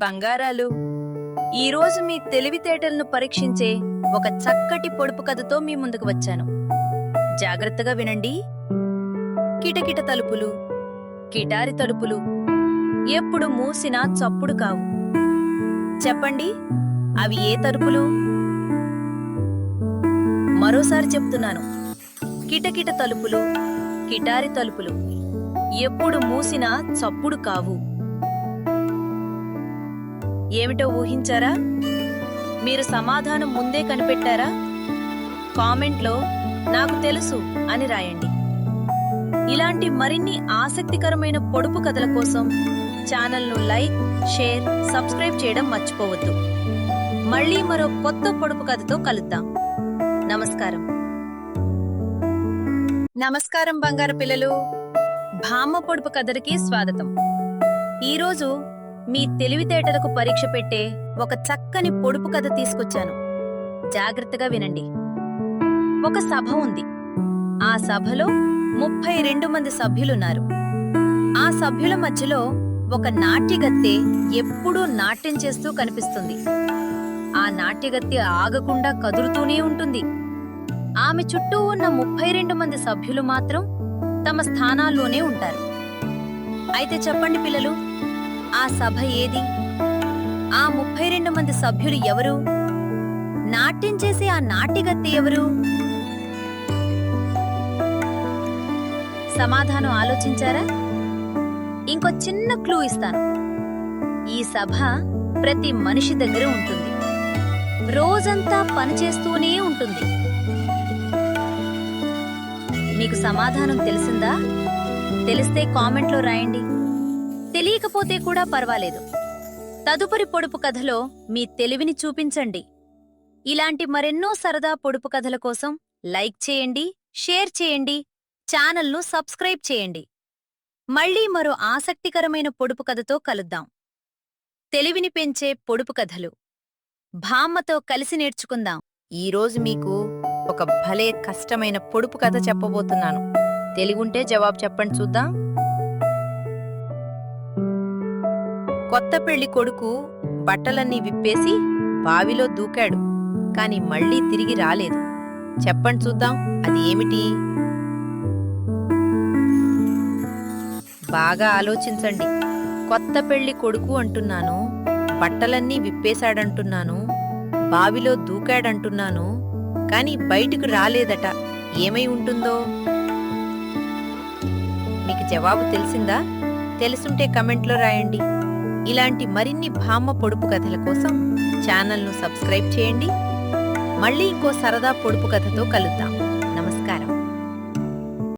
బంగారాలు, ఈరోజు మీ తెలివితేటలను పరీక్షించే ఒక చక్కటి పొడుపు కథతో మీ ముందుకు వచ్చాను. జాగ్రత్తగా వినండి. కిటకిట తలుపులు, కిటారి తలుపులు ఎప్పుడు మూసినా చప్పుడు కావు. చెప్పండి, అవి ఏ తలుపులు? మరోసారి చెప్తున్నాను. కిటకిట తలుపులు, కిటారి తలుపులు ఎప్పుడు మూసినా చప్పుడు కావు. ఏమిటో ఊహించారా? మీరు సమాధానం ముందే కనిపెట్టారా? కామెంట్లో నాకు తెలుసు అని రాయండి. ఇలాంటి మరిన్ని ఆసక్తికరమైన పొడుపు కథల కోసం ఛానల్ను లైక్, షేర్, సబ్స్క్రైబ్ చేయడం మర్చిపోవద్దు. మళ్ళీ మరో కొత్త పొడుపు కథతో కలుద్దాం. నమస్కారం. నమస్కారం బంగారు పిల్లలు. భామ పొడుపు కథలకి స్వాగతం. ఈరోజు మీ తెలివితేటలకు పరీక్ష పెట్టే ఒక చక్కని పొడుపు కథ తీసుకొచ్చాను. జాగ్రత్తగా వినండి. ఒక సభ ఉంది. ఆ సభలో 32 మంది సభ్యులున్నారు. ఆ సభ్యుల మధ్యలో ఒక నాట్యగత్తె ఎప్పుడూ నాట్యం చేస్తూ కనిపిస్తుంది. ఆ నాట్యగత్తె ఆగకుండా కదులుతూనే ఉంటుంది. ఆమె చుట్టూ ఉన్న 32 మంది సభ్యులు మాత్రం తమ స్థానాల్లోనే ఉంటారు. అయితే చెప్పండి పిల్లలు, ఆ సభ ఏది? ఆ 32 మంది సభ్యులు ఎవరు? నాట్యం చేసే ఆ నాట్యగత్తె ఎవరు? సమాధానం ఆలోచించారా? ఇంకో చిన్న క్లూ ఇస్తాను. ఈ సభ ప్రతి మనిషి దగ్గర ఉంటుంది. రోజంతా పనిచేస్తూనే ఉంటుంది. మీకు సమాధానం తెలిసిందా? తెలిస్తే కామెంట్లో రాయండి. తెలియకపోతే కూడా పర్వాలేదు. తదుపరి పొడుపు కథలో మీ తెలివిని చూపించండి. ఇలాంటి మరెన్నో సరదా పొడుపు కథల కోసం లైక్ చేయండి, షేర్ చేయండి, ఛానల్ను సబ్స్క్రైబ్ చేయండి. మళ్ళీ మరో ఆసక్తికరమైన పొడుపు కథతో కలుద్దాం. తెలివిని పెంచే పొడుపు కథలు భామతో కలిసి నేర్చుకుందాం. ఈరోజు మీకు ఒక భలే కష్టమైన పొడుపు కథ చెప్పబోతున్నాను. తెలిగుంటే జవాబు చెప్పండి చూద్దాం. కొత్త పెళ్లి కొడుకు బట్టలన్నీ విప్పేసి బావిలో దూకాడు. కాని మళ్ళీ తిరిగి రాలేదు. చెప్పండి చూద్దాం, అది ఏమిటి? బాగా ఆలోచించండి. కొత్త పెళ్లి కొడుకు అంటున్నాను, బట్టలన్నీ విప్పేశాడంటున్నాను, బావిలో దూకాడంటున్నాను, కాని బయటకు రాలేదట. ఏమై ఉంటుందో? మీకు జవాబు తెలిసిందా? తెలుసుంటే కమెంట్లో రాయండి. ఇలాంటి మరిన్ని భామ పొడుపు కథల కోసం ఛానల్ను సబ్స్క్రైబ్ చేయండి. మళ్ళీ ఇంకో సరదా పొడుపు కథతో కలుద్దాం.